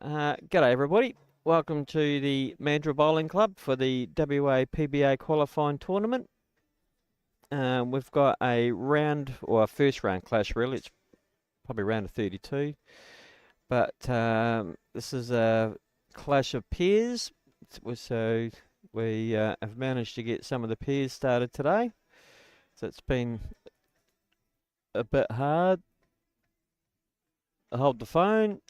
G'day everybody. Welcome to the Mandurah Bowling Club for the WA PBA qualifying tournament. We've got a round, or a first round clash really. It's probably round of 32. But this is a clash of pairs. So we have managed to get some of the pairs started today. So it's been a bit hard. I hold the phone.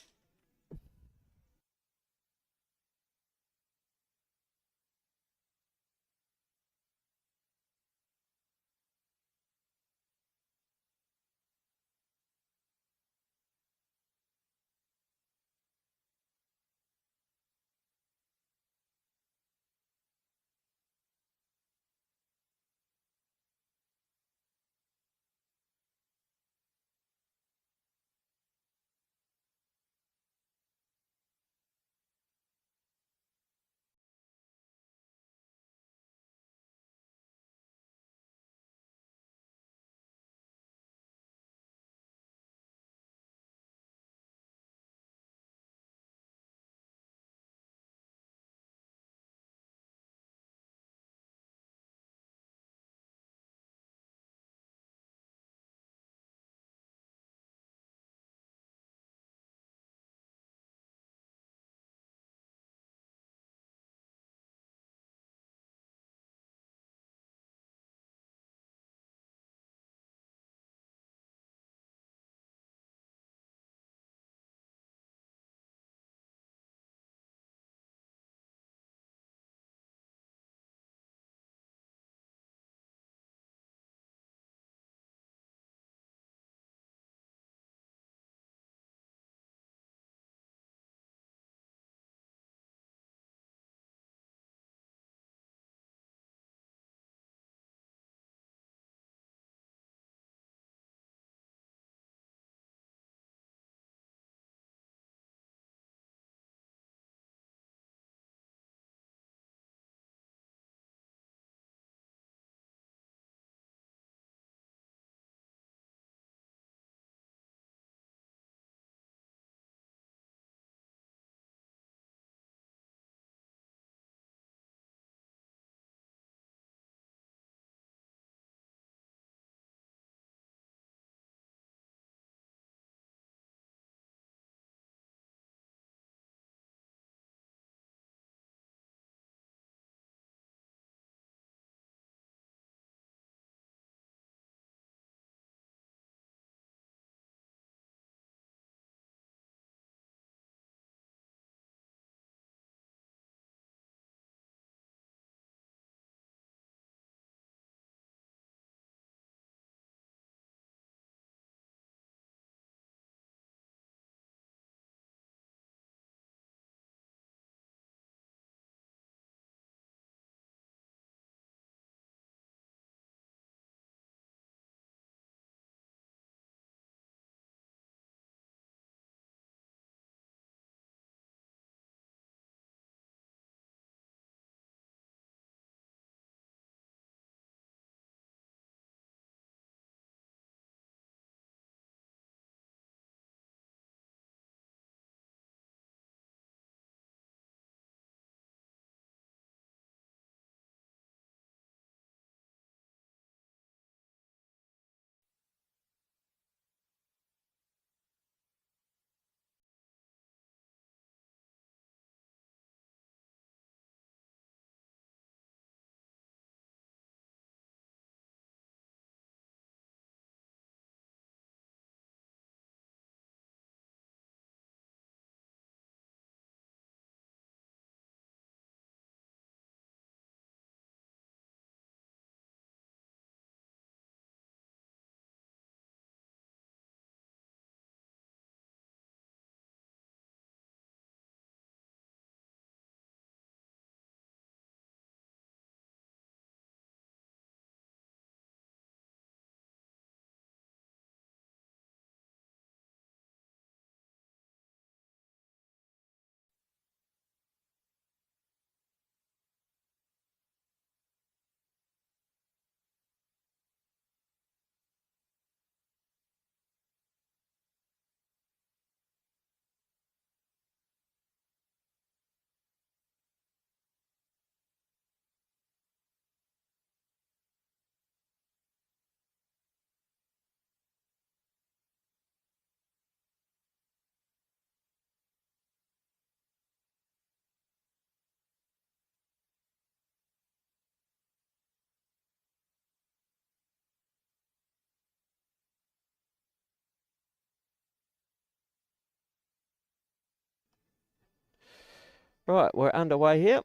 Right, we're underway here.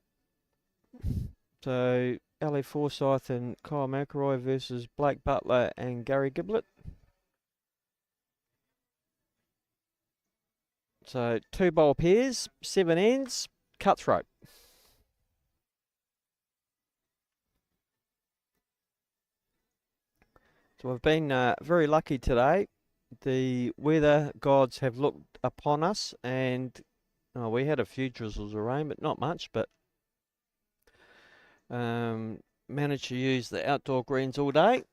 So, Ali FORSYTH and Kyle McILROY versus Blake Butler and Gary GIBLETT. So, 2 bowl pairs, 7 ends, cutthroat. So, we've been very lucky today. The weather gods have looked upon us, and we had a few drizzles of rain, but not much. But managed to use the outdoor greens all day.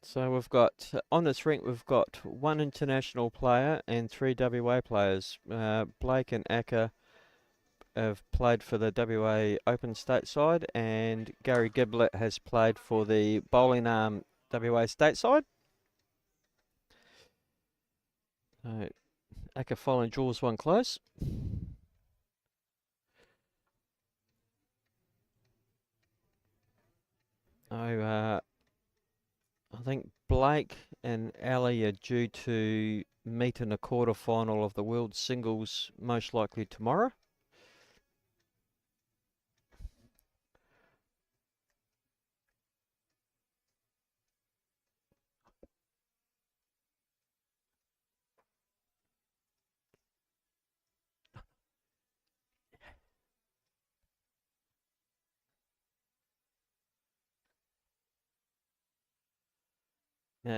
So we've got, on this rink, we've got 1 international player and 3 WA players. Blake and Acker have played for the WA Open stateside, and Gary GIBLETT has played for the Bowling Arm WA stateside. Acker finally draws one close. I think Blake and Ali are due to meet in a quarterfinal of the World Singles, most likely tomorrow.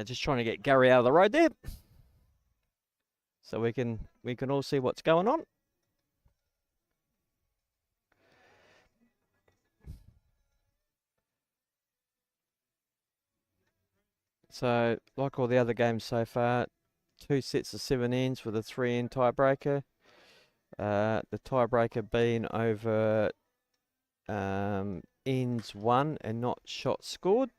Just trying to get Gary out of the road there, so we can all see what's going on. So, like all the other games so far, 2 sets of 7 ends with a 3-end tiebreaker. The tiebreaker being over ends won and not shots scored.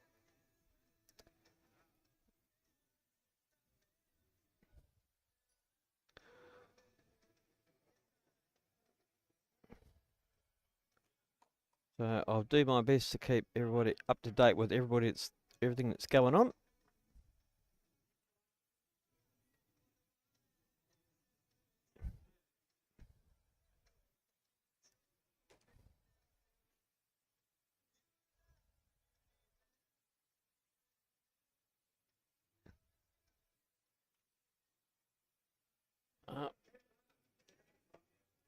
So I'll do my best to keep everybody up to date with everything that's going on.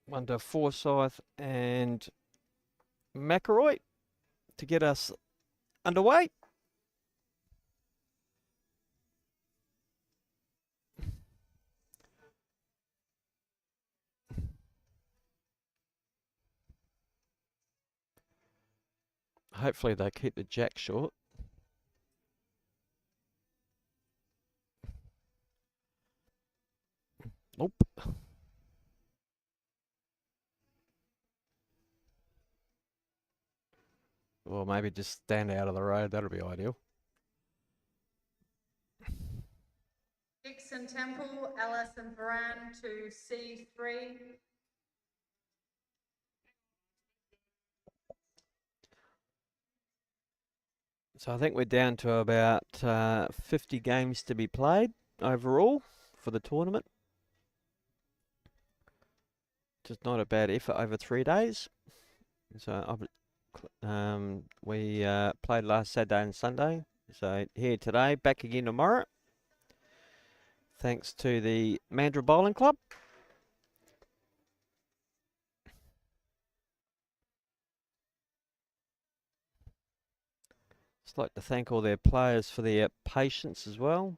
One to FORSYTH and McILROY to get us underway. Hopefully they keep the jack short. Nope. Or maybe just stand out of the road. That'll be ideal. Dixon Temple, Ellis and Varan to C3. So I think we're down to about 50 games to be played overall for the tournament. Just not a bad effort over 3 days. So we played last Saturday and Sunday. So here today, back again tomorrow. Thanks to the Mandurah Bowling Club. Just like to thank all their players for their patience as well.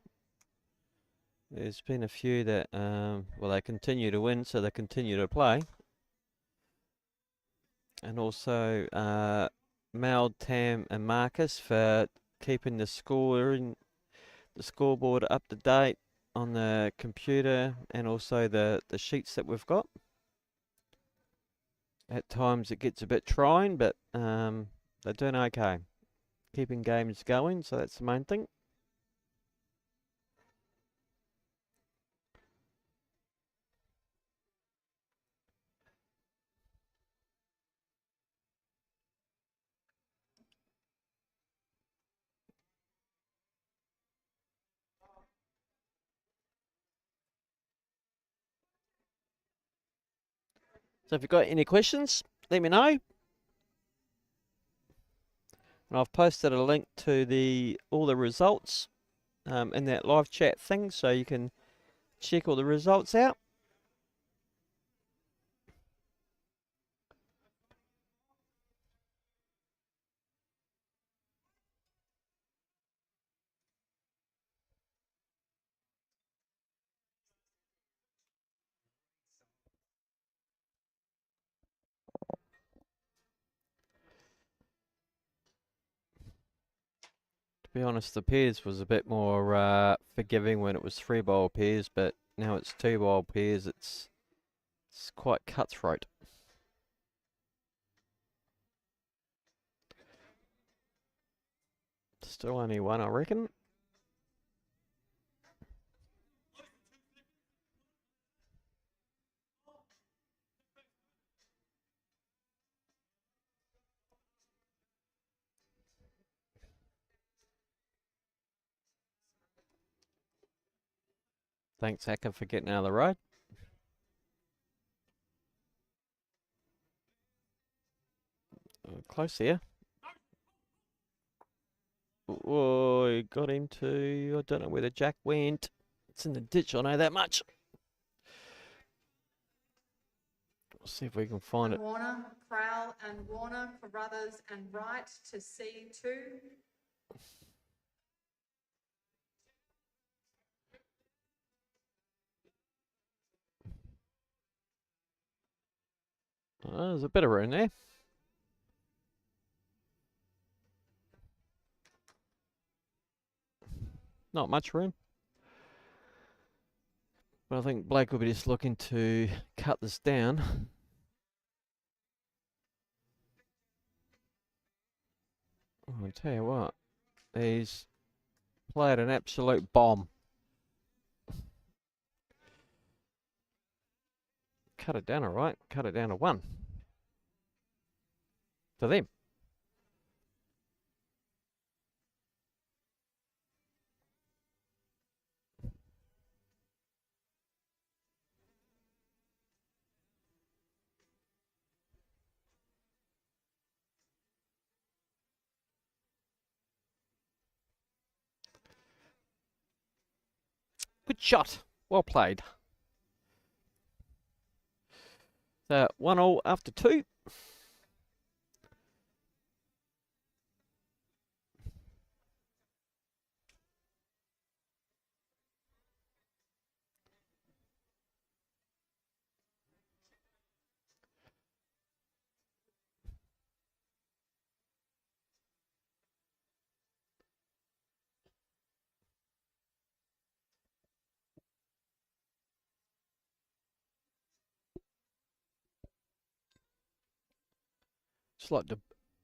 There's been a few that, well, they continue to win, so they continue to play. And also Mal, Tam and Marcus for keeping the scoreboard up to date on the computer, and also the sheets that we've got. At times it gets a bit trying, but they're doing okay. Keeping games going, so that's the main thing. So if you've got any questions, let me know. And I've posted a link to all the results in that live chat thing, so you can check all the results out. To be honest, the pairs was a bit more forgiving when it was 3-bowl pairs, but now it's 2-bowl pairs. It's quite cutthroat. Still only one, I reckon. Thanks, Hacker, for getting out of the road. Close here. Oh, he got into... I don't know where the jack went. It's in the ditch, I know that much. We'll see if we can find it. Warner, Crowell and Warner, Carruthers and Wright to C2. Oh, there's a bit of room there. Not much room. But I think Blake will be just looking to cut this down. I'll tell you what, he's played an absolute bomb. Cut it down alright, cut it down to 1. To them. Good shot. Well played. So 1-1 after 2. Just like to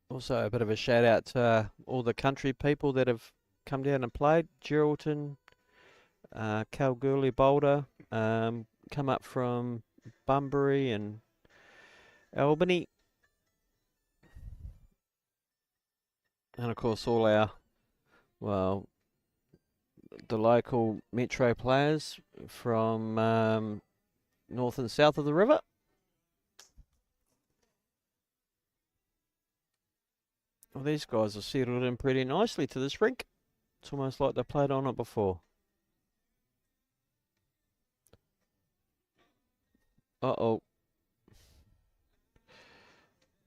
also a bit of a shout out to all the country people that have come down and played. Geraldton, Kalgoorlie, Boulder, come up from Bunbury and Albany. And of course all our, well, the local metro players from north and south of the river. Well, these guys are settled in pretty nicely to this rink. It's almost like they played on it before. Uh-oh.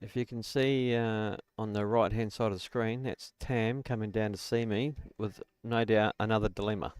If you can see on the right-hand side of the screen, that's Tam coming down to see me with no doubt another dilemma.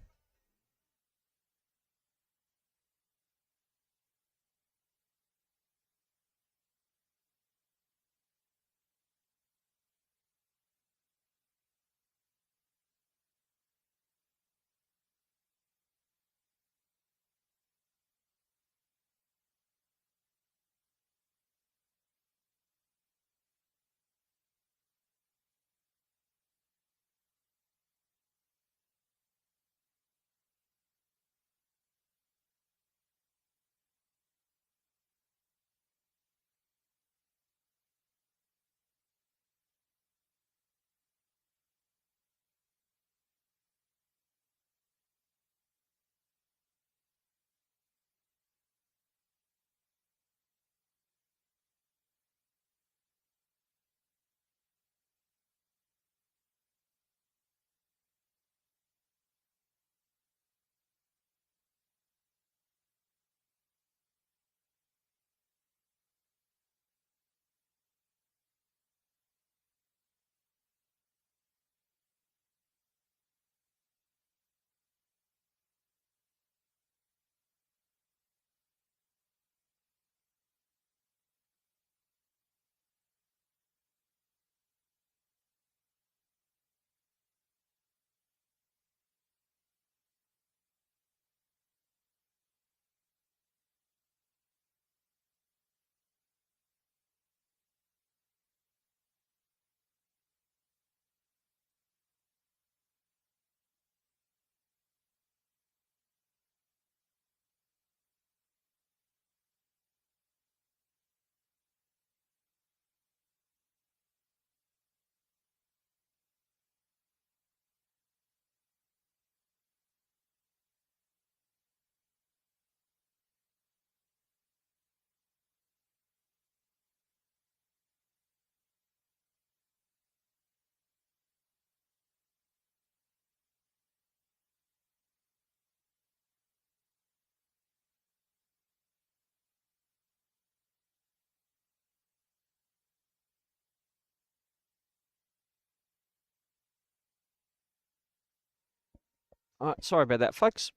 Alright, sorry about that, folks.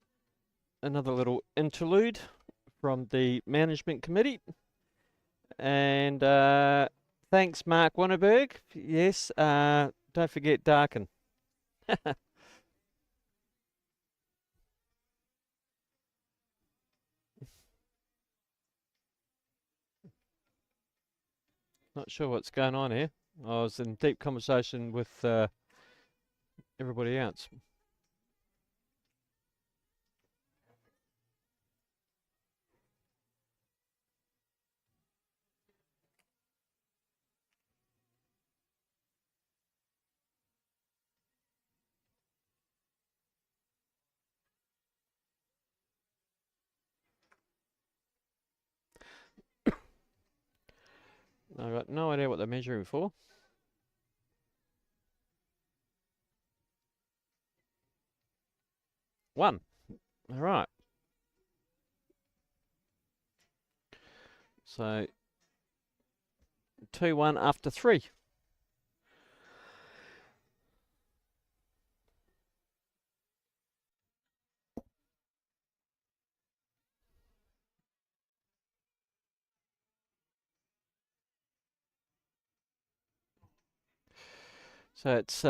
Another little interlude from the management committee. And thanks, Mark Winterberg. Yes, don't forget Darkin. Not sure what's going on here. I was in deep conversation with everybody else. I've got no idea what they're measuring for. One. All right. So 2-1 after 3. So it's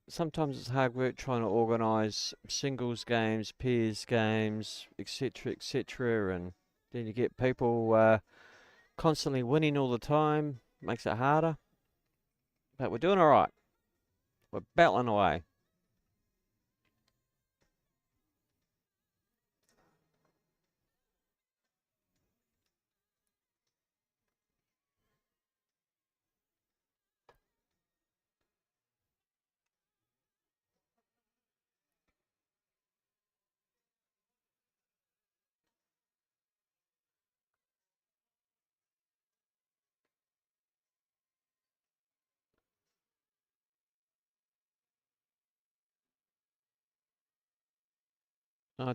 sometimes it's hard work trying to organise singles games, pairs games, etc., and then you get people constantly winning all the time. Makes it harder, but we're doing all right. We're battling away.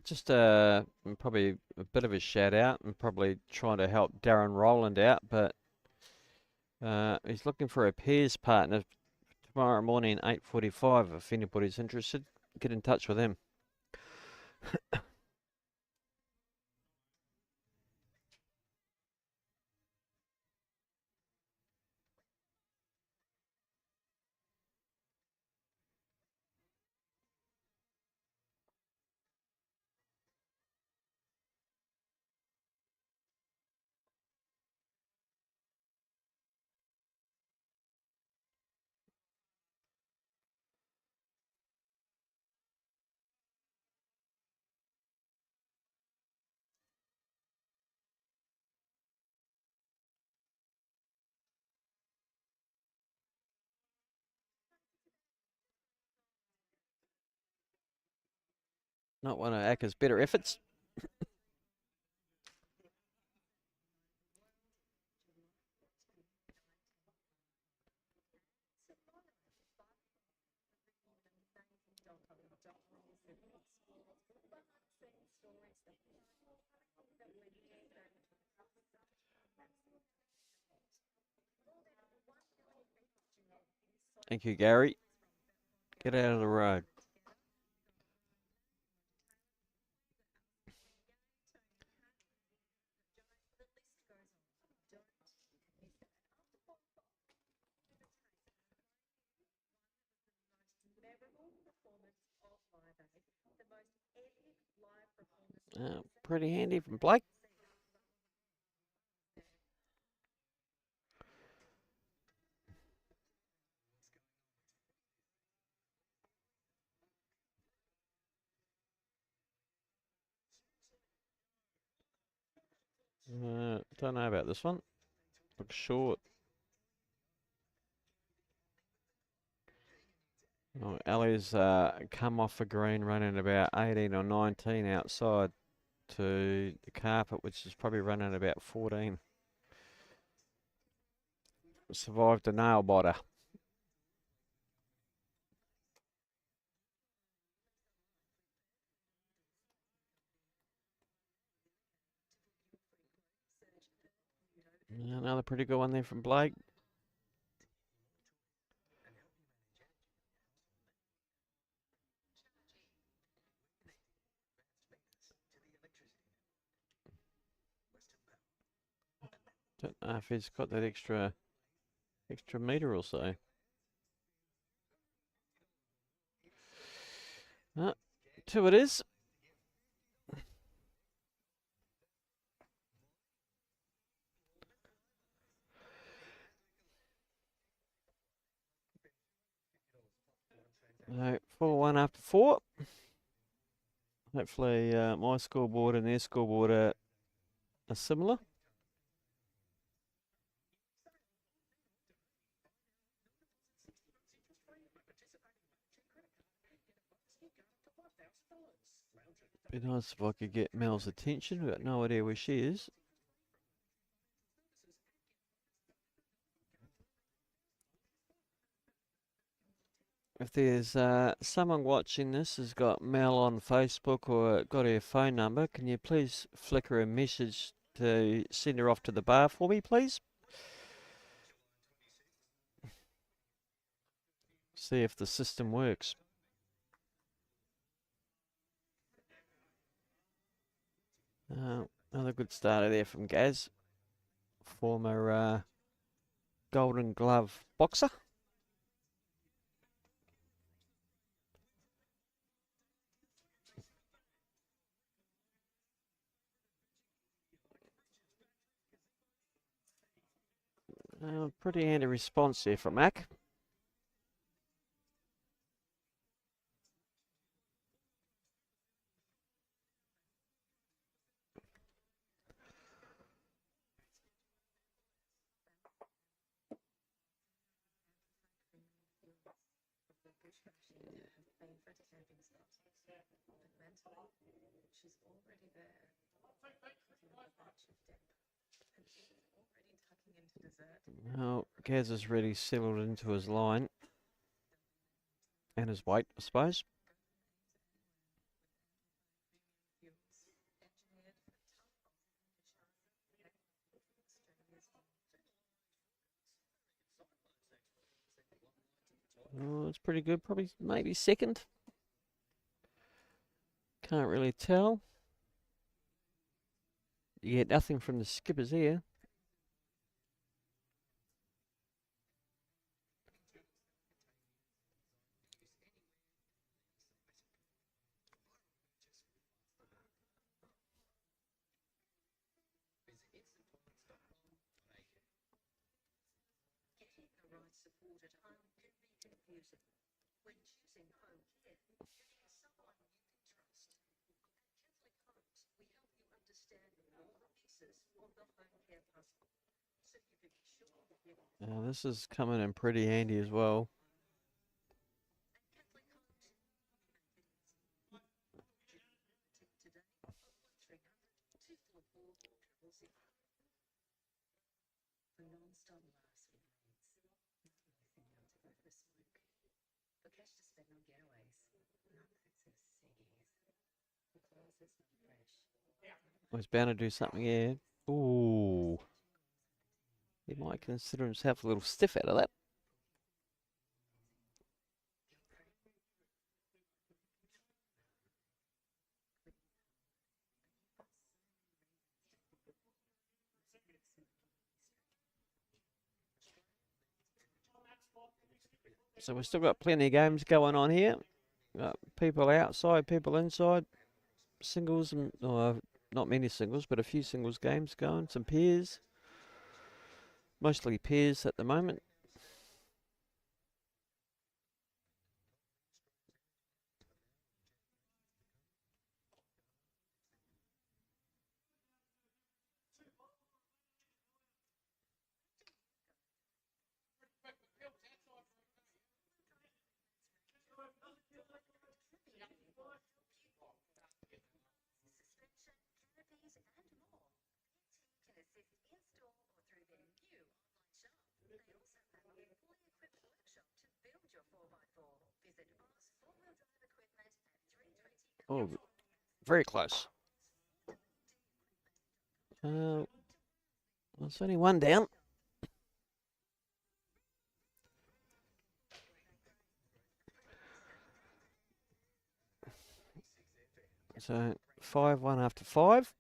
Just probably a bit of a shout out and probably trying to help Darren Rowland out, but he's looking for a pairs partner tomorrow morning, 8:45. If anybody's interested, get in touch with him. Not one of Acker's better efforts. Thank you, Gary. Get out of the road. Pretty handy from Blake. Don't know about this one. Looks short. Oh, Ellie's come off the green running about 18 or 19 outside to the carpet, which is probably running about 14. Survived a nail biter. Another pretty good one there from Blake. Don't know if he's got that extra metre or so. Two it is. So 4-1 after 4. Hopefully my scoreboard and their scoreboard are similar. Be nice if I could get Mel's attention. We've got no idea where she is. If there's someone watching this has got Mel on Facebook or got her phone number, can you please flick her a message to send her off to the bar for me, please? See if the system works. Another good starter there from Gaz, former Golden Glove boxer. Pretty handy response there from Mac. Well, Gaz has really settled into his line and his weight, I suppose. Oh, it's pretty good. Probably maybe second. Can't really tell. You get nothing from the skippers here. Now this is coming in pretty handy as well. Oh, he's bound to do something here. Ooh. He might consider himself a little stiff out of that. So we've still got plenty of games going on here. Got people outside, people inside. Singles, and not many singles, but a few singles games going. Some pairs. Mostly pairs at the moment. Oh, very close. Well, it's only one down. So 5-1 after 5.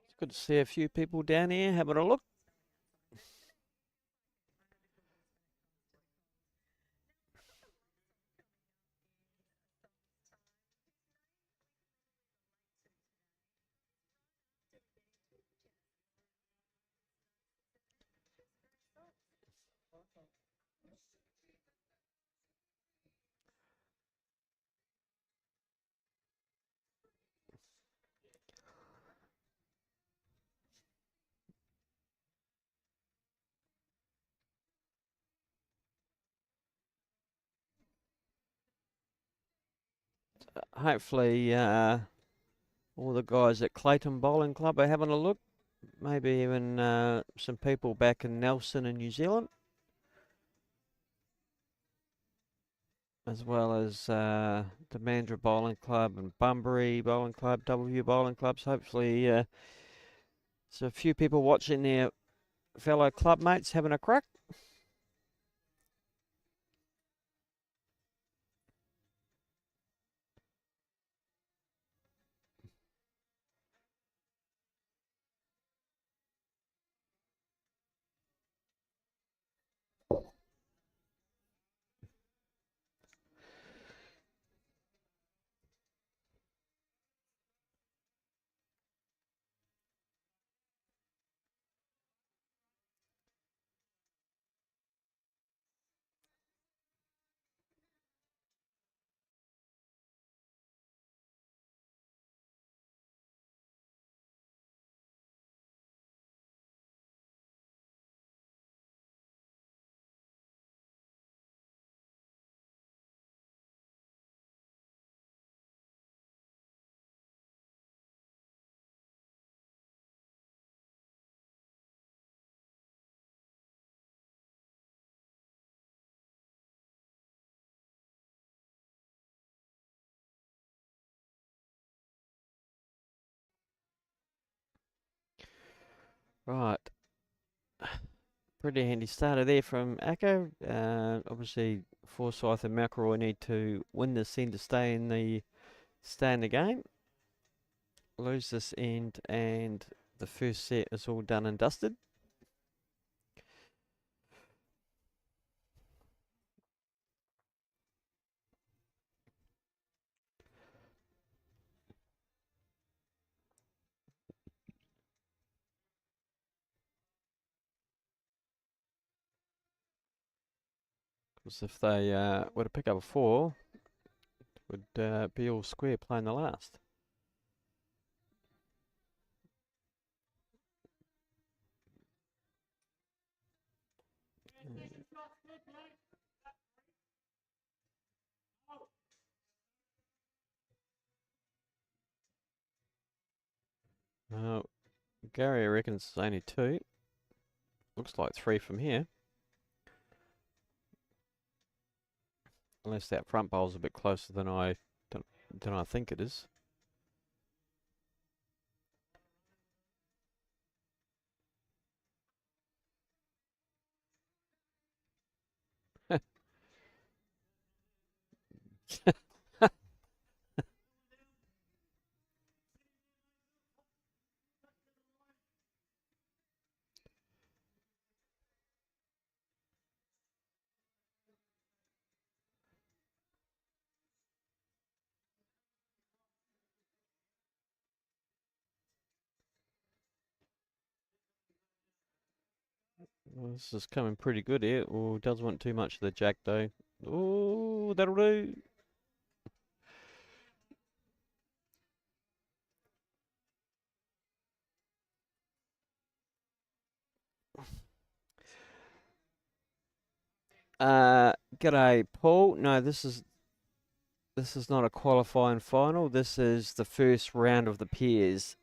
It's good to see a few people down here having a look. Hopefully all the guys at Clayton Bowling Club are having a look. Maybe even some people back in Nelson in New Zealand, as well as the Mandurah Bowling Club and Bunbury Bowling Club, Doubleview Bowling Clubs. Hopefully there's a few people watching their fellow club mates having a crack. Right. Pretty handy starter there from Acco. Obviously, Forsyth and McILROY need to win this end to stay in the game. Lose this end, and the first set is all done and dusted. Because if they were to pick up a 4, it would be all square playing the last. Gary reckons it's only 2. Looks like 3 from here. Unless that front bowl's a bit closer than I think it is. Well, this is coming pretty good here. Oh, does want too much of the jack though. Oh, that'll do. G'day, Paul. No, this is not a qualifying final. This is the first round of the pairs.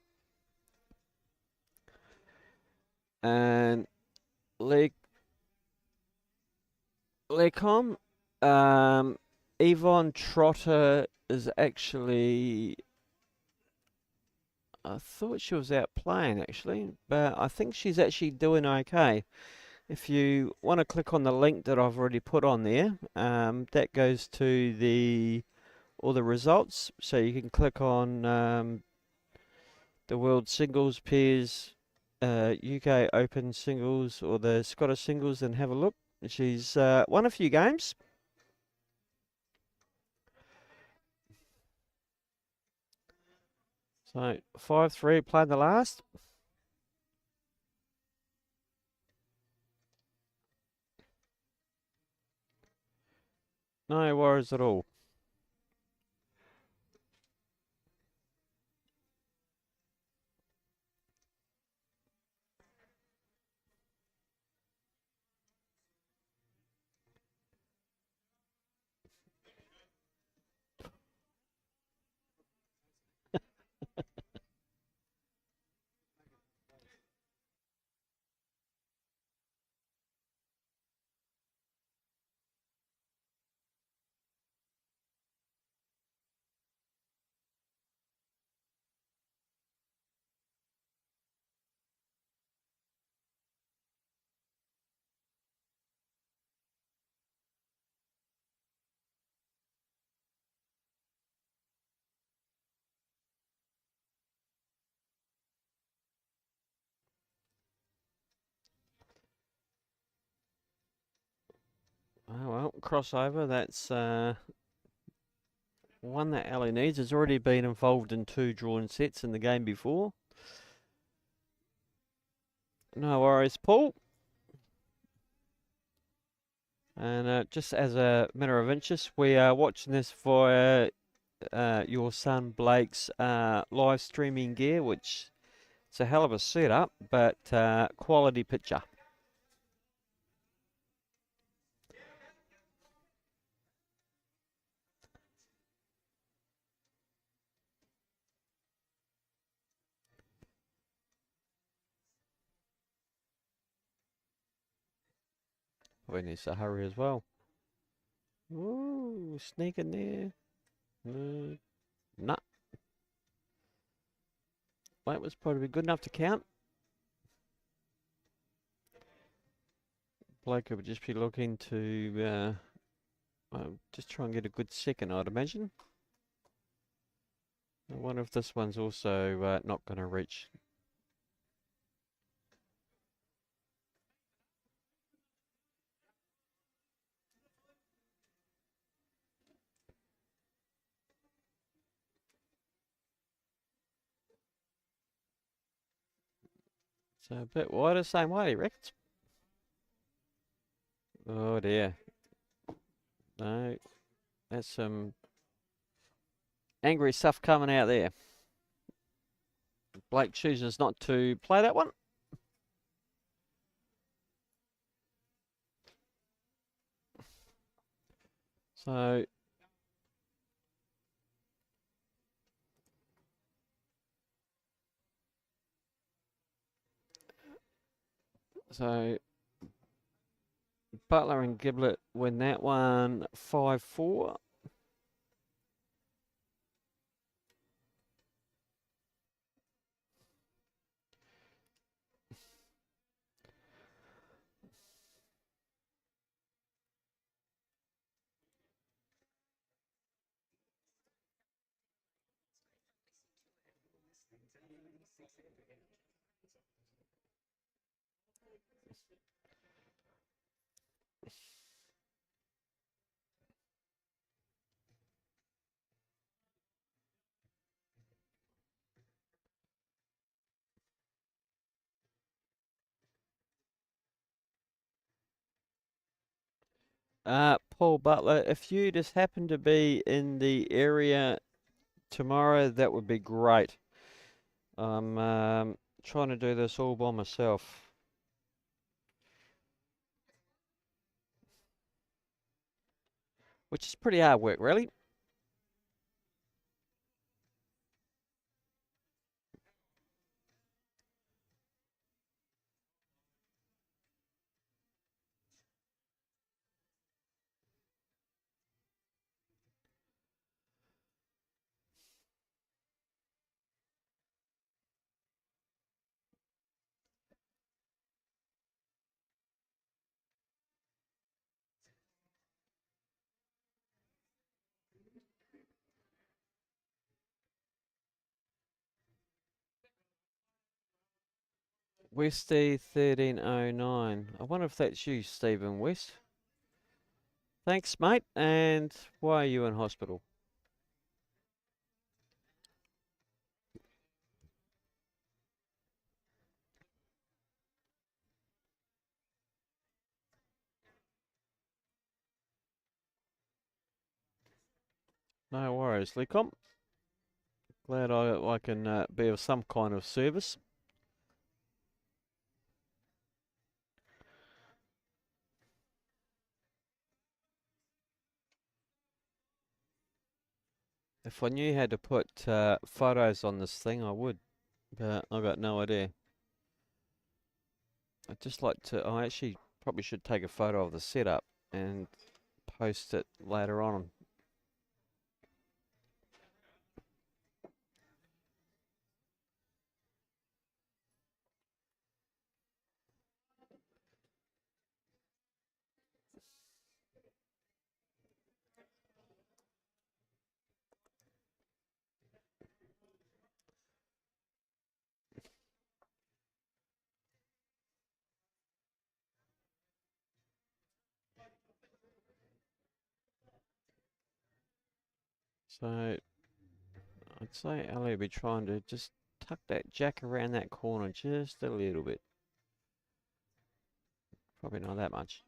And Lecom, Yvonne Trotter is actually, I thought she was out playing actually, but I think she's actually doing okay. If you want to click on the link that I've already put on there, that goes to the all the results. So you can click on the World Singles Pairs, UK Open Singles, or the Scottish Singles, and have a look. She's won a few games. So 5-3, played the last. No worries at all. Oh well, crossover, that's one that Ali needs. Has already been involved in 2 drawn sets in the game before. No worries, Paul. And just as a matter of interest, we are watching this via your son Blake's live streaming gear, which it's a hell of a setup, but quality picture. We need to hurry as well. Ooh, sneak in there. Nah. That was probably good enough to count. Blake would just be looking to just try and get a good second, I'd imagine. I wonder if this one's also not going to reach. So a bit wider, same way, he reckons. Oh dear. No, that's some angry stuff coming out there. Blake chooses not to play that one. So Butler and Giblett win that one 5-4. Paul Butler, if you just happen to be in the area tomorrow, that would be great. I'm trying to do this all by myself. Which is pretty hard work, really. Westy 1309. I wonder if that's you, Stephen West. Thanks, mate. And why are you in hospital? No worries, Lecom. Glad I can be of some kind of service. If I knew how to put photos on this thing, I would, but I got no idea. I'd just like to. I actually probably should take a photo of the setup and post it later on. So I'd say Ellie will be trying to just tuck that jack around that corner just a little bit. Probably not that much.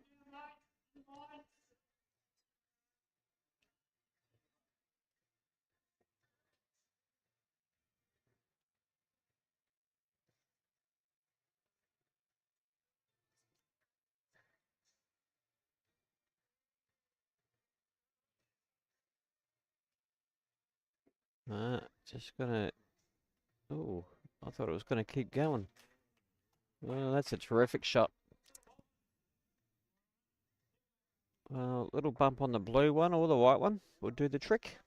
Just gonna. Oh, I thought it was gonna keep going. Well, that's a terrific shot. Little bump on the blue one or the white one would do the trick.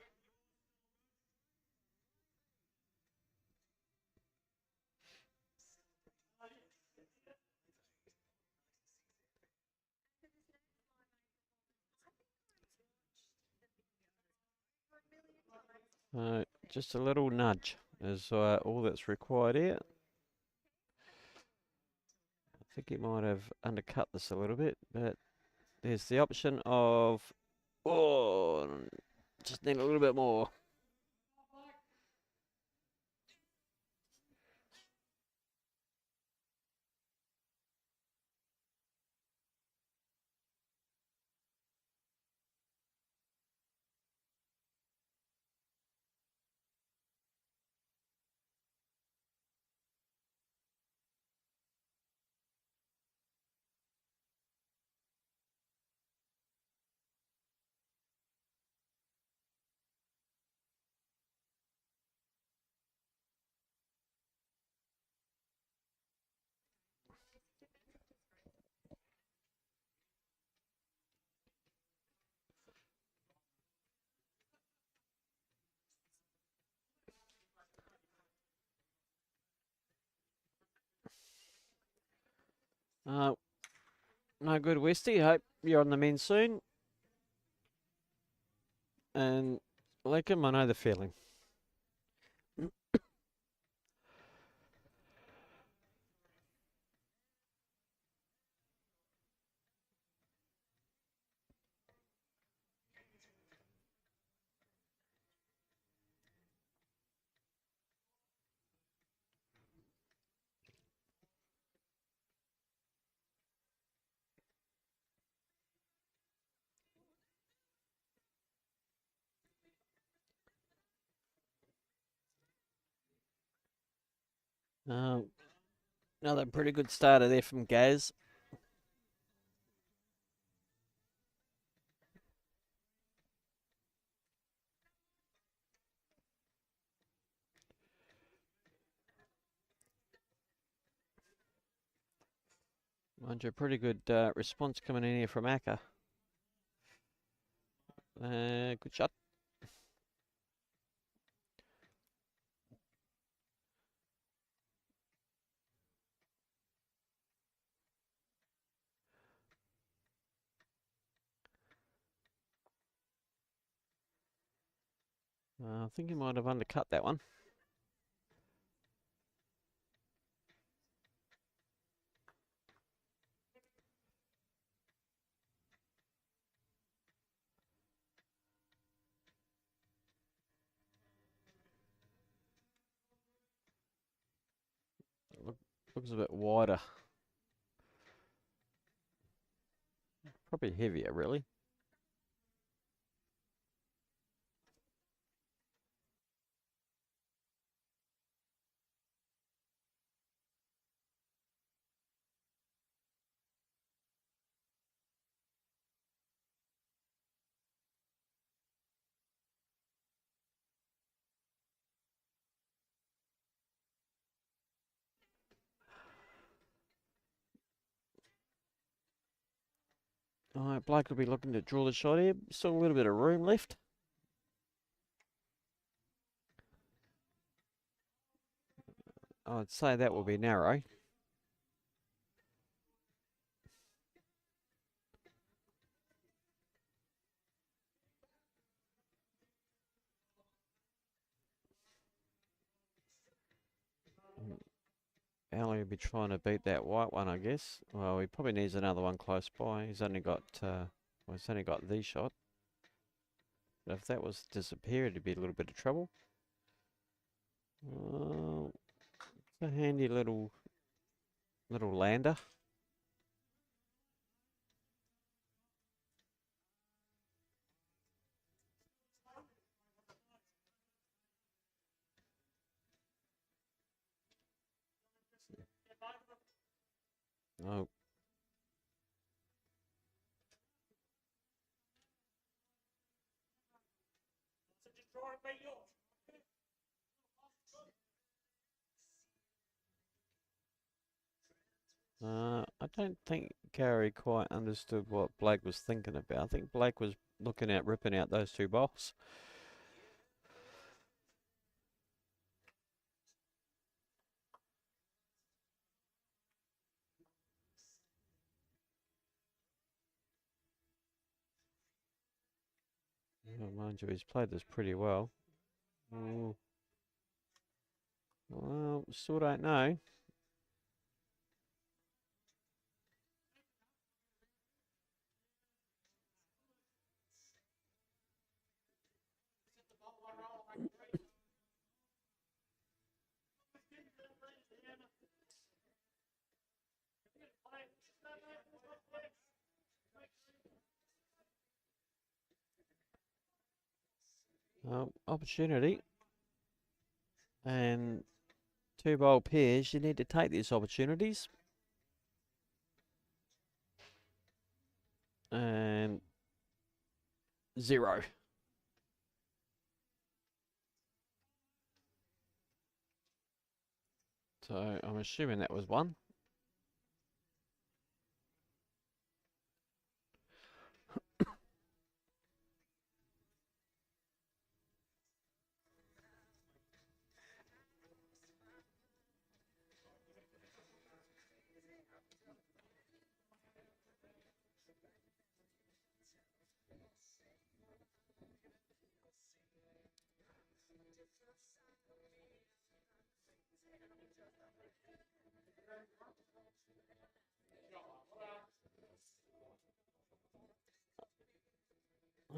Just a little nudge is all that's required here. I think he might have undercut this a little bit, but there's the option of, oh, just need a little bit more. No good, Westy. Hope you're on the mend soon. And Lakem, I know the feeling. Another pretty good starter there from Gaz. Mind you, pretty good response coming in here from Akka. Good shot. I think he might have undercut that one. Looks a bit wider. Probably heavier, really. Alright, Blake will be looking to draw the shot here. Still a little bit of room left. I'd say that will be narrow. Ali will be trying to beat that white one, I guess. Well, he probably needs another one close by. He's only got, well, he's only got the shot. But if that was to disappear, it'd be a little bit of trouble. It's a handy little lander. Oh. I don't think Gary quite understood what Blake was thinking about. I think Blake was looking at ripping out those two balls. Oh, mind you, he's played this pretty well. Ooh. Well, still don't know. Opportunity. And two bowl pairs, you need to take these opportunities. And 0. So I'm assuming that was 1.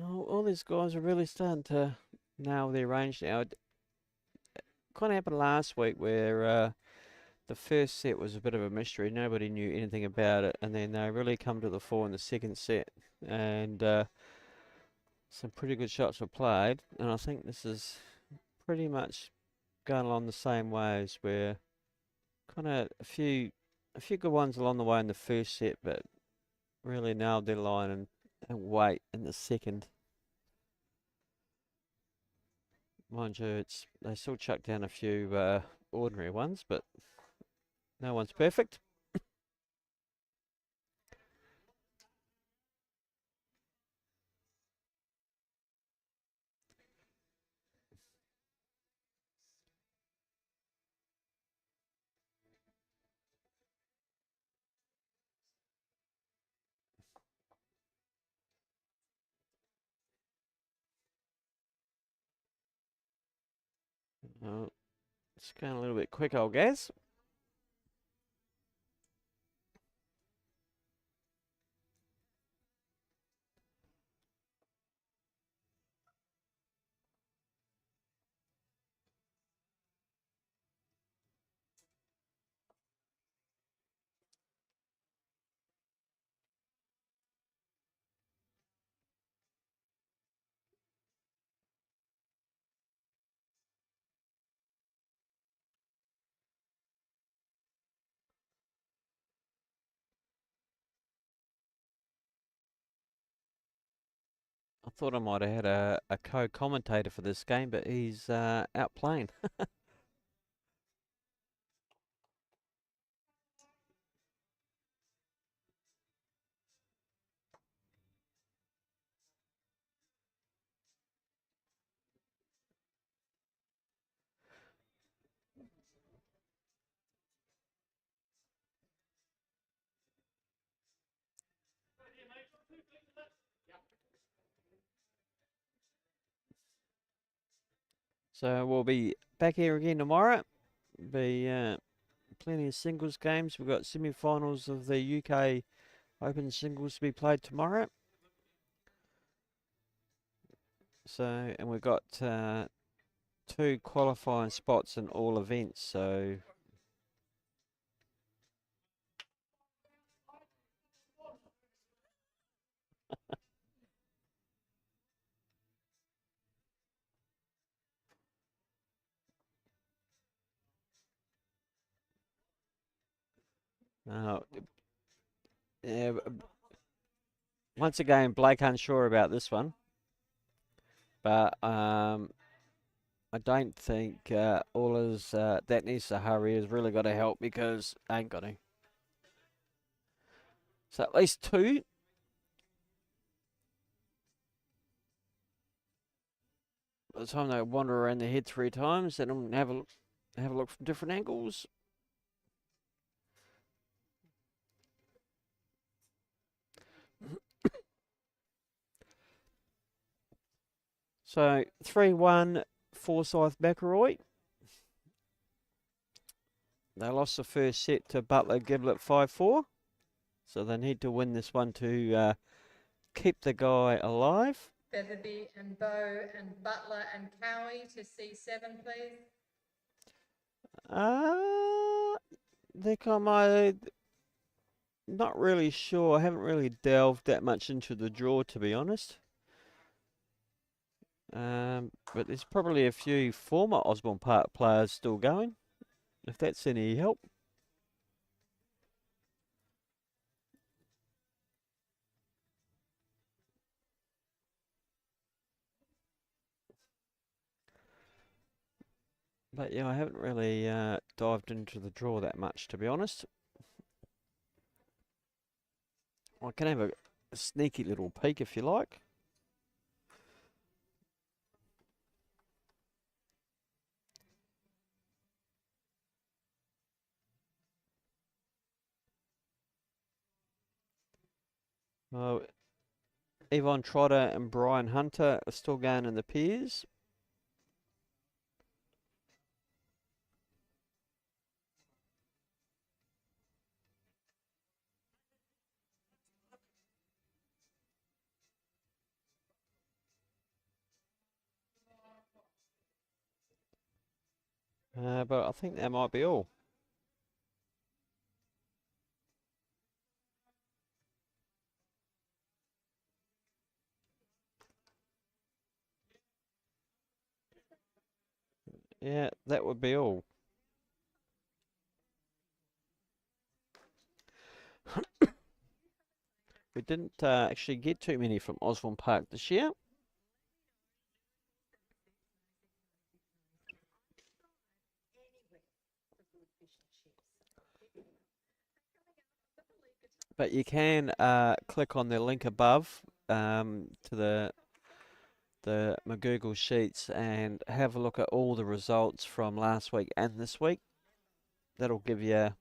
Oh, all these guys are really starting to nail their range now. It kind of happened last week where the first set was a bit of a mystery. Nobody knew anything about it, and then they really come to the fore in the second set, and some pretty good shots were played. And I think this is pretty much going along the same ways, where kind of a few good ones along the way in the first set, but really nailed their line and weight in the second. Mind you, they still chuck down a few ordinary ones, but no one's perfect. It's going a little bit quick, old Gaz. I thought I might have had a co-commentator for this game, but he's out playing. So we'll be back here again tomorrow. Be plenty of singles games. We've got semi-finals of the UK Open singles to be played tomorrow. So, and we've got 2 qualifying spots in all events. So, uh, yeah, once again, Blake unsure about this one, but I don't think all his that needs to hurry has really got to help because ain't got to. So at least 2. By the time they wander around their head 3 times, and have a look from different angles. So 3-1 FORSYTH McILROY. They lost the first set to BUTLER GIBLETT 5-4. So they need to win this one to keep the guy alive. Featherby and Bow and Butler and Cowie to C7, please. I'm not really sure. I haven't really delved that much into the draw, to be honest. But there's probably a few former Osborne Park players still going, if that's any help. But yeah, I haven't really dived into the draw that much, to be honest. I can have a sneaky little peek if you like. Oh, Yvonne Trotter and Brian Hunter are still going in the pairs. But I think that might be all. Yeah, that would be all. We didn't actually get too many from Osborne Park this year. But you can click on the link above to the McGoogle Sheets and have a look at all the results from last week and this week. That'll give you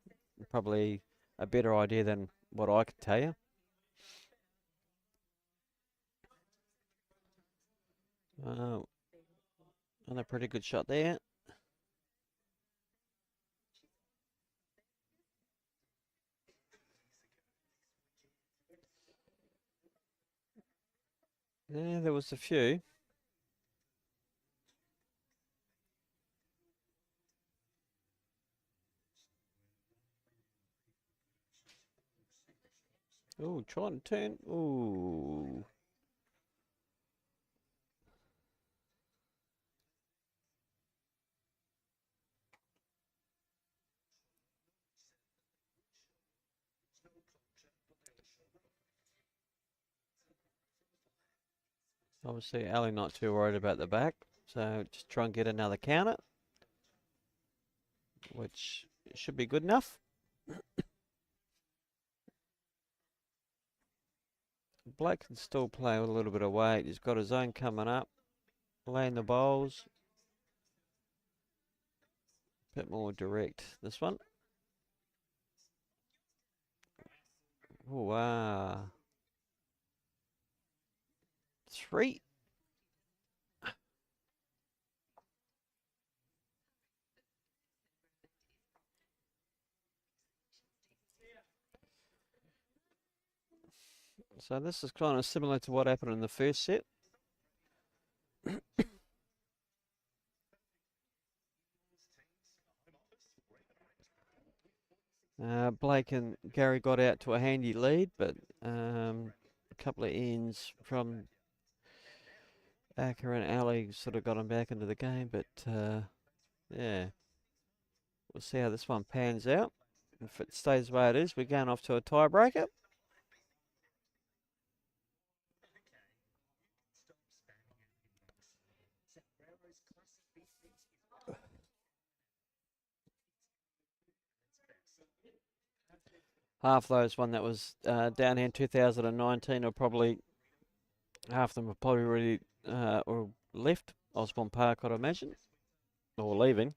probably a better idea than what I could tell you. And a pretty good shot there. Yeah, there was a few. Oh, trying to turn. Ooh. Obviously, Ali not too worried about the back, so just try and get another counter, which should be good enough. Blake can still play with a little bit of weight. He's got his own coming up, laying the bowls. Bit more direct, this one. Oh, wow. 3. So this is kind of similar to what happened in the first set. Blake and Gary got out to a handy lead, but a couple of ends from Acker and Ali sort of got them back into the game. But yeah, we'll see how this one pans out. If it stays the way it is, we're going off to a tiebreaker. Half those one that was down here in 2019 are probably, half of them have probably already or left Osborne Park, I'd imagine, or leaving.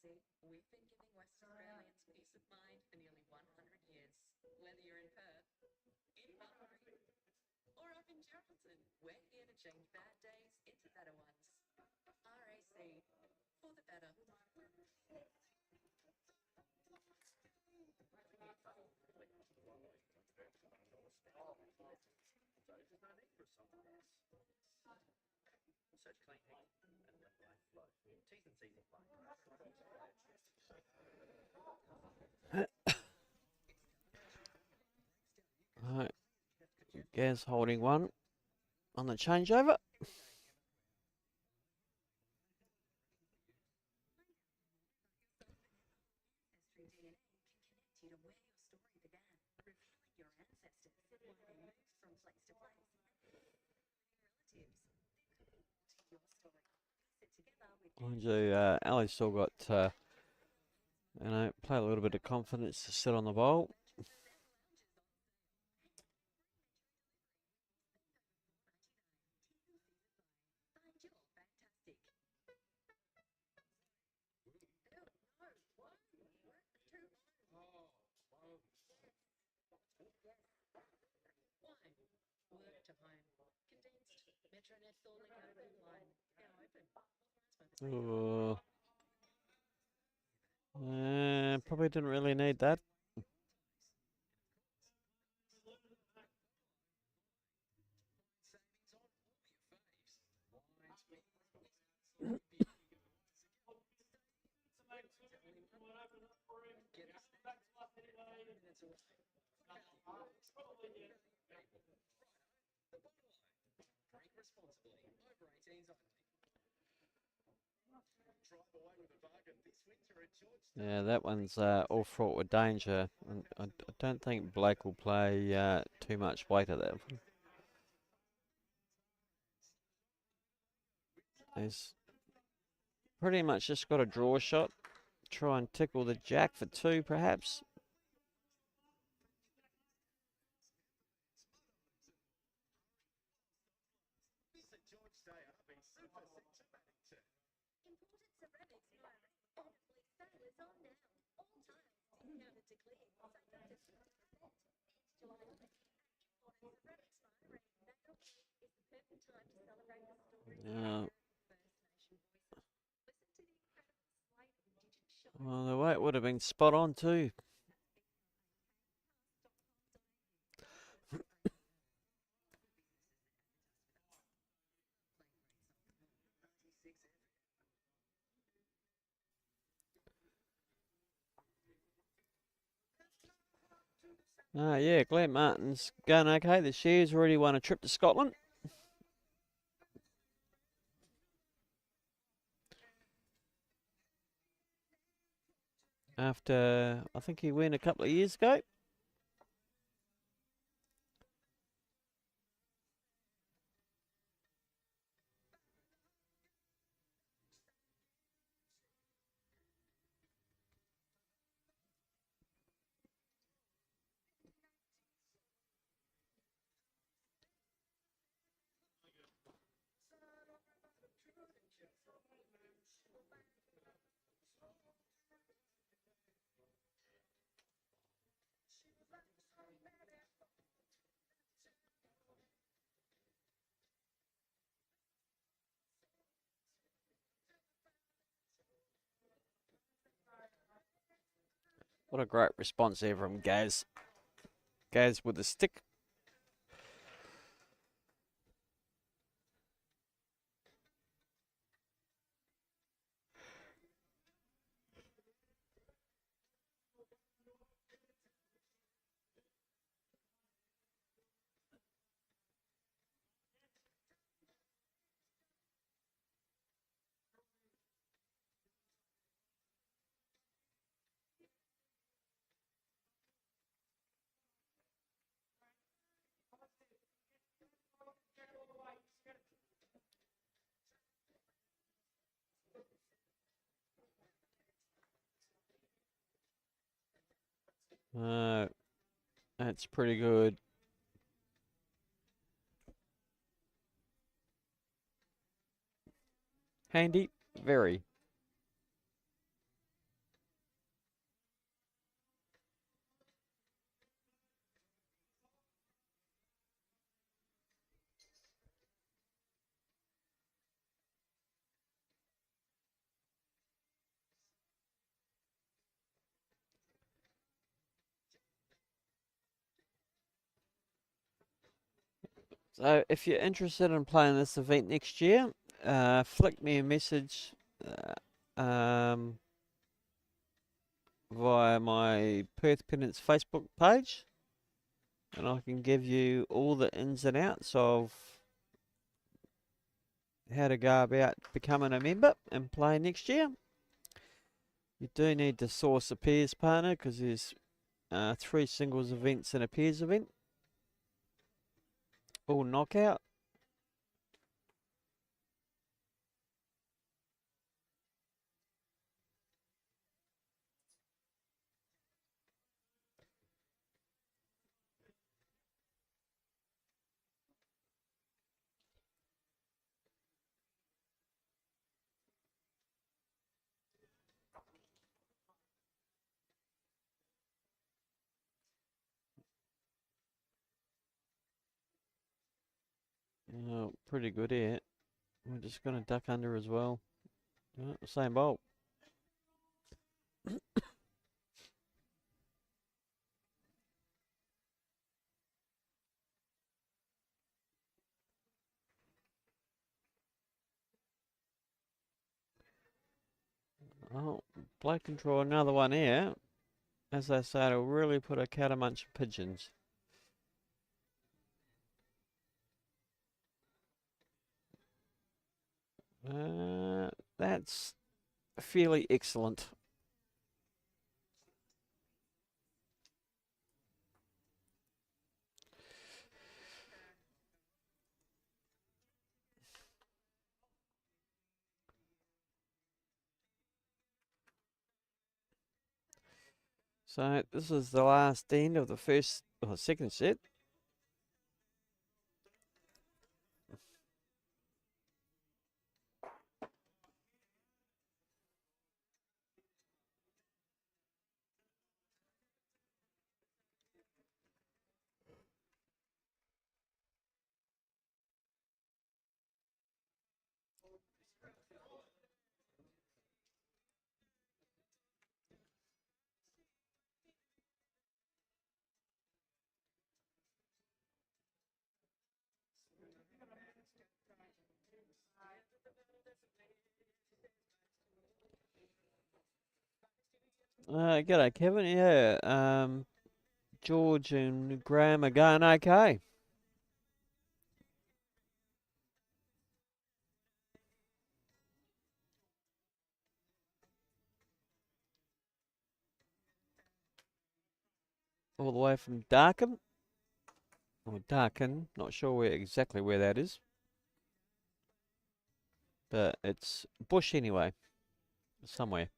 We've been giving West Australians peace of mind for nearly 100 years. Whether you're in Perth, in Bunbury, or up in Geraldton, we're here to change bad days into better ones. RAC, for the better. Right. Gaz holding one on the changeover. Mind you, Ali's still got, play a little bit of confidence to sit on the bowl. Ooh. Probably didn't really need that. Yeah, that one's all fraught with danger. And I don't think Blake will play too much weight at that one. He's pretty much just got a draw shot. Try and tickle the jack for 2, perhaps. Well, the weight would have been spot on too. Yeah, Glenn Martin's going okay. The Shares already won a trip to Scotland. After, I think he went a couple of years ago. What a great response there from Gaz. Gaz with the stick. That's pretty good. Handy, very. So if you're interested in playing this event next year, flick me a message via my Perth Pennants Facebook page, and I can give you all the ins and outs of how to go about becoming a member and play next year. You do need to source a pairs partner because there's 3 singles events and a pairs event, all knockout. Oh, pretty good here. We're just going to duck under as well. Same bolt. Oh, bloke can draw another one here. As I say, it'll really put a catamunch of pigeons. That's fairly excellent. So this is the last end of the first or second set. G'day, Kevin. Yeah, George and Graham are going okay. All the way from Darkham. Or Darkin, not sure exactly where that is. But it's bush anyway. Somewhere.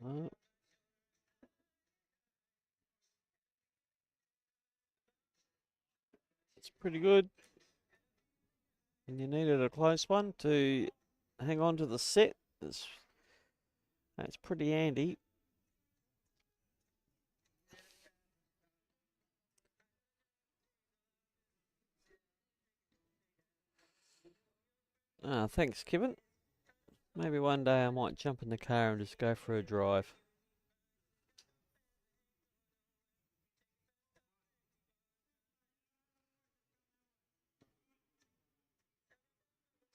Oh, it's pretty good. And you needed a close one to hang on to the set. That's pretty handy. Ah, thanks, Kevin. Maybe one day I might jump in the car and just go for a drive.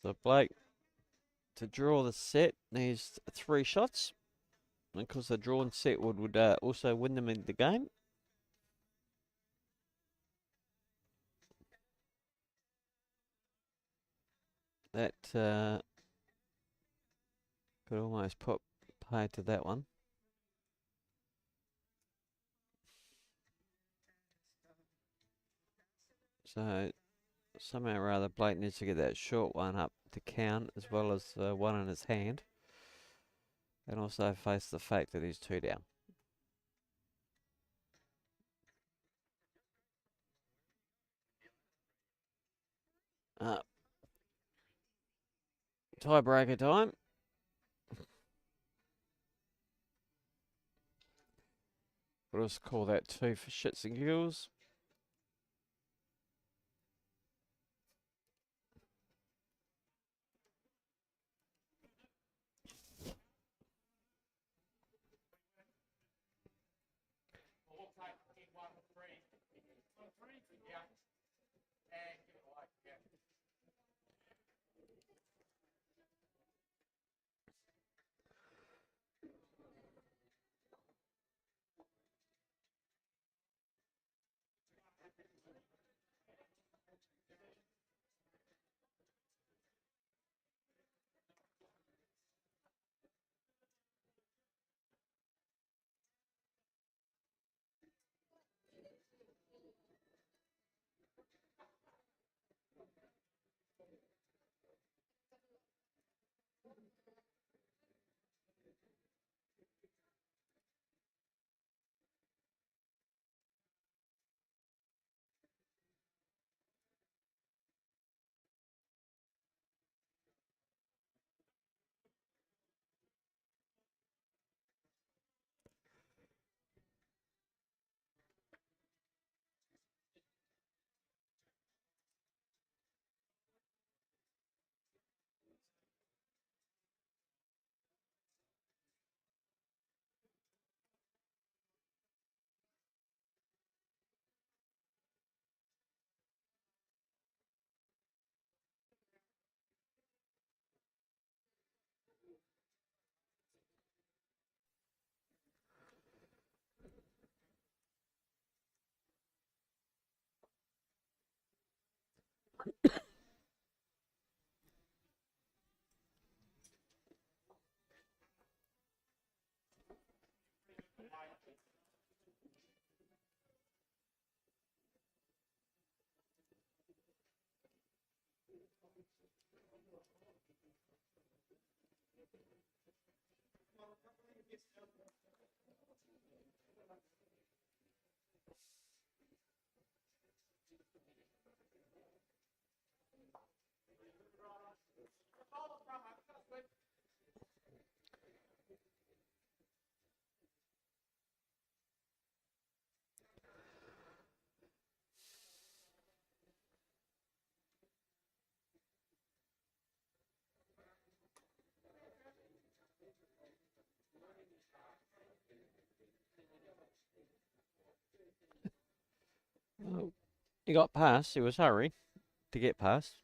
So Blake, to draw the set, needs 3 shots. And because the drawn set would also win them in the game. That could almost put pay to that one. So somehow or other Blake needs to get that short one up to count as well as one in his hand. And also face the fact that he's 2 down. Tiebreaker time. We'll just call that 2 for shits and giggles. Oh, he got past. He was hurry to get past.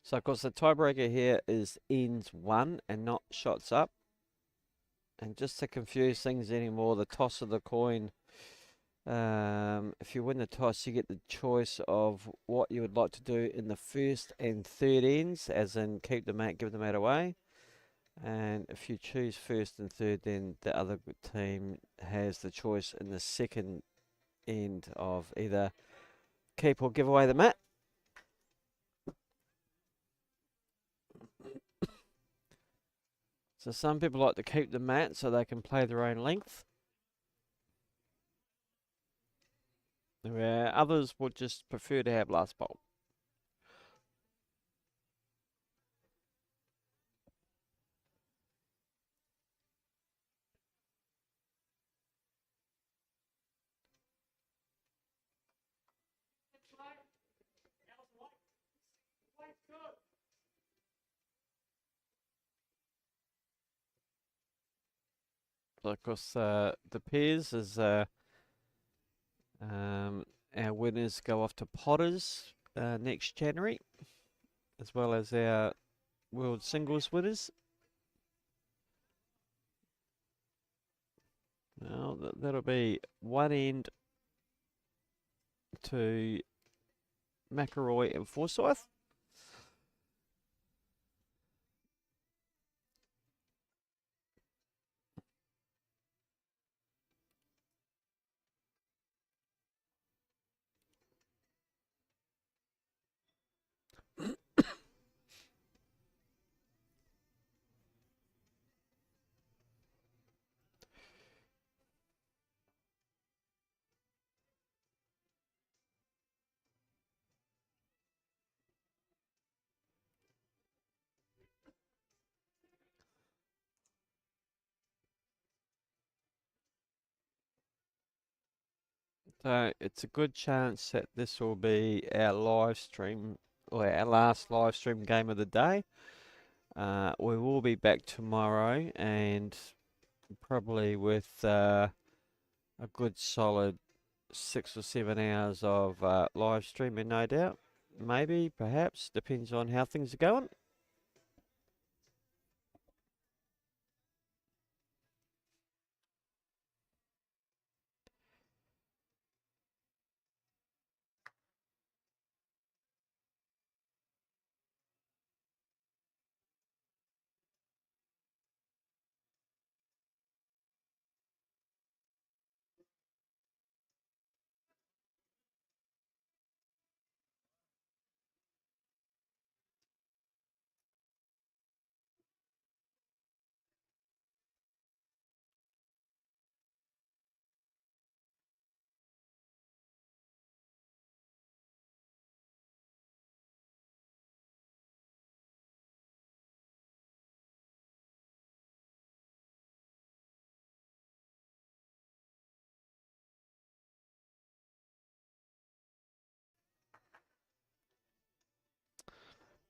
So, of course, the tiebreaker here is ends 1 and not shots up. And just to confuse things anymore, the toss of the coin, if you win the toss, you get the choice of what you would like to do in the first and third ends, as in keep the mat, give the mat away. And if you choose first and third, then the other team has the choice in the second end of either keep or give away the mat. So some people like to keep the mat so they can play their own length, where others would just prefer to have last bolt. So of course the pairs is our winners go off to Potters next January, as well as our World Singles winners. Well, that'll be one end to McILROY and FORSYTH. So it's a good chance that this will be our live stream, or our last live stream game of the day. We will be back tomorrow, and probably with a good solid 6 or 7 hours of live streaming, no doubt. Maybe, perhaps, depends on how things are going.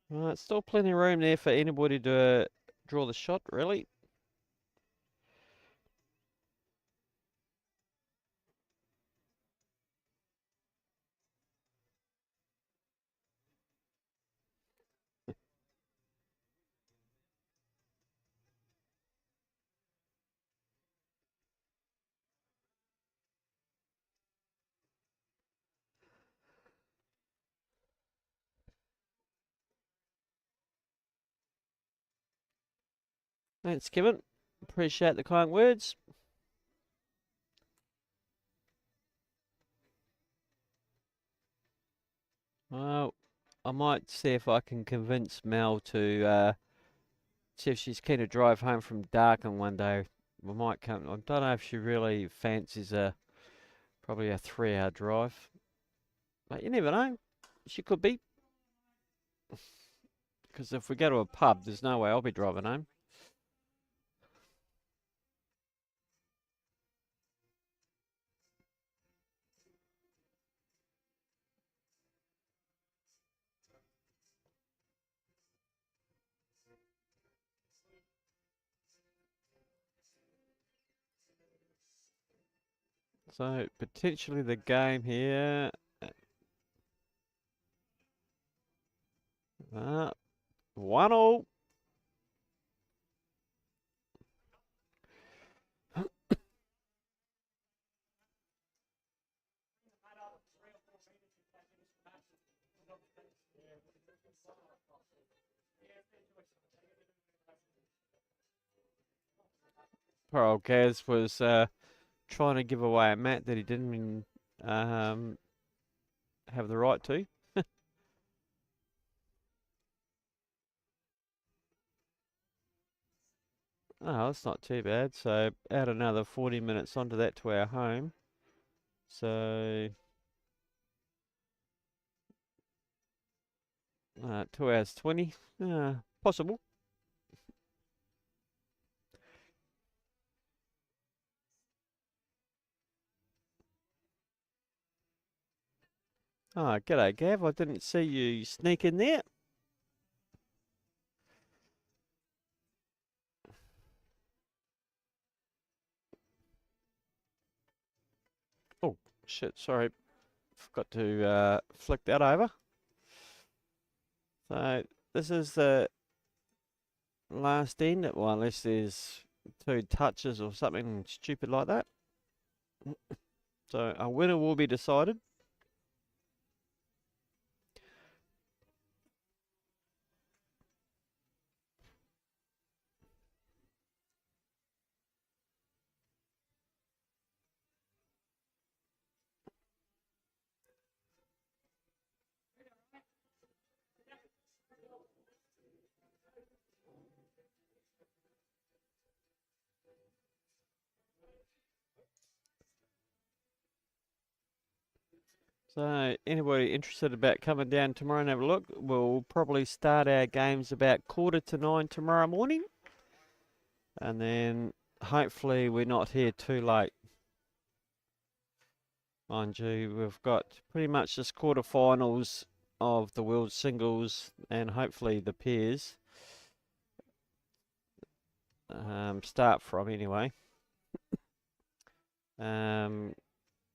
Right, still plenty of room there for anybody to draw the shot, really. Thanks, Kevin. Appreciate the kind words. Well, I might see if I can convince Mel to see if she's keen to drive home from Darkin one day. We might come. I don't know if she really fancies probably a 3-hour drive. But you never know. She could be. Because if we go to a pub, there's no way I'll be driving home. So potentially the game here. 1-1. Poor old Gaz was trying to give away a mat that he didn't even have the right to. Oh, that's not too bad. So add another 40 minutes onto that to our home. So 2 hours 20. Possible. Oh, g'day Gav. I didn't see you sneak in there. Oh, shit, sorry. Forgot to flick that over. So this is the last end, well, unless there's 2 touches or something stupid like that. So a winner will be decided. So anybody interested about coming down tomorrow and have a look, we'll probably start our games about 8:45 tomorrow morning. And then hopefully we're not here too late. Mind you, we've got pretty much just quarterfinals of the world singles and hopefully the pairs start from anyway.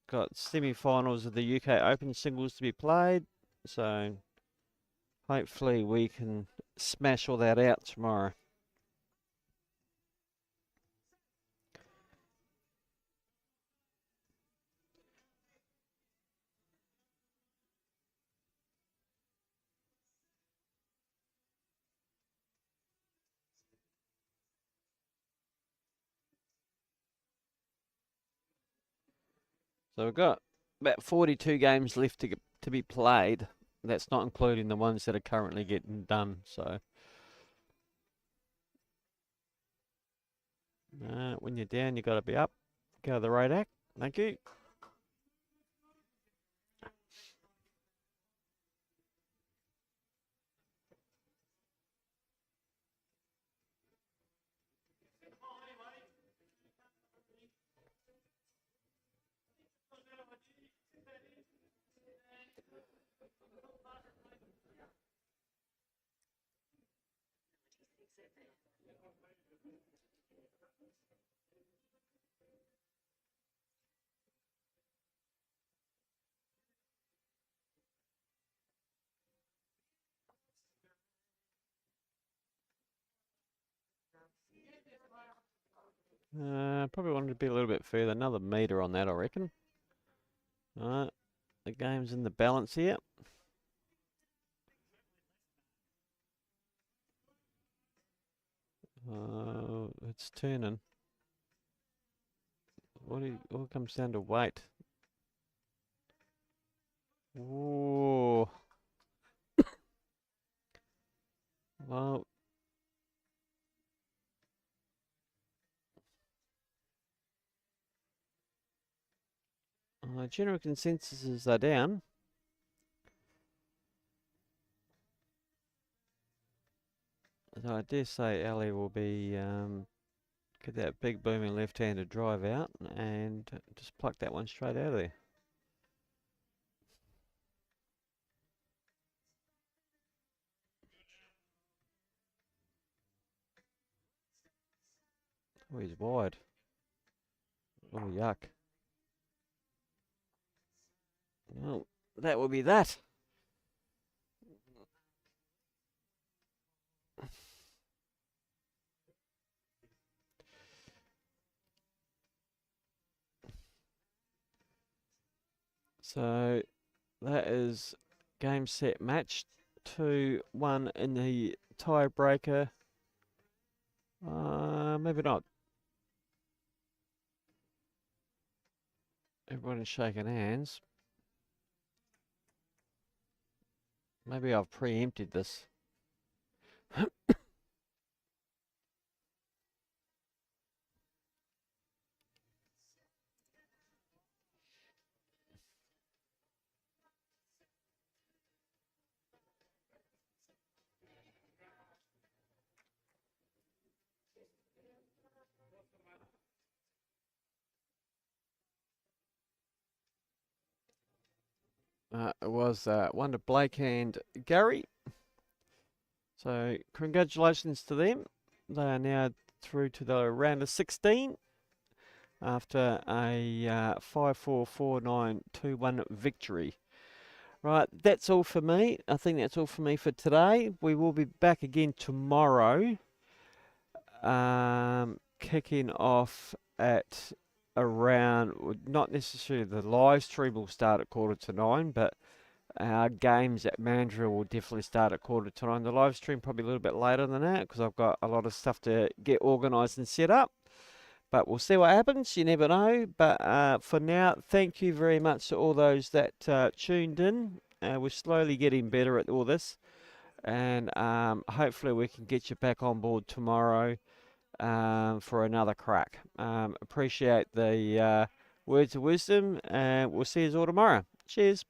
Got semi-finals of the UK Open singles to be played, so hopefully we can smash all that out tomorrow. So we've got about 42 games left to be played. That's not including the ones that are currently getting done. So when you're down, you got to be up. Go to the right act. Thank you. Probably wanted to be a little bit further. Another meter on that, I reckon. Alright, the game's in the balance here. It's turning. What comes down to weight? Ooh. Well, general consensus is they're down. So I dare say Ali will be get that big booming left-handed drive out and just pluck that one straight out of there. Oh, he's wide. Oh, yuck. Well, that will be that. So that is game, set, match. 2-1 in the tiebreaker. Maybe not. Everybody's shaking hands. Maybe I've preempted this. It was one to Blake and Gary. So congratulations to them. They are now through to the round of 16 after a 5-4, 4-9, 2-1 victory. Right, that's all for me. I think that's all for me for today. We will be back again tomorrow, kicking off at around, not necessarily the live stream will start at 8:45, but our games at Mandurah will definitely start at 8:45. The live stream probably a little bit later than that because I've got a lot of stuff to get organised and set up. But we'll see what happens. You never know. But for now, thank you very much to all those that tuned in. We're slowly getting better at all this. And hopefully we can get you back on board tomorrow for another crack. Appreciate the words of wisdom. And we'll see you all tomorrow. Cheers.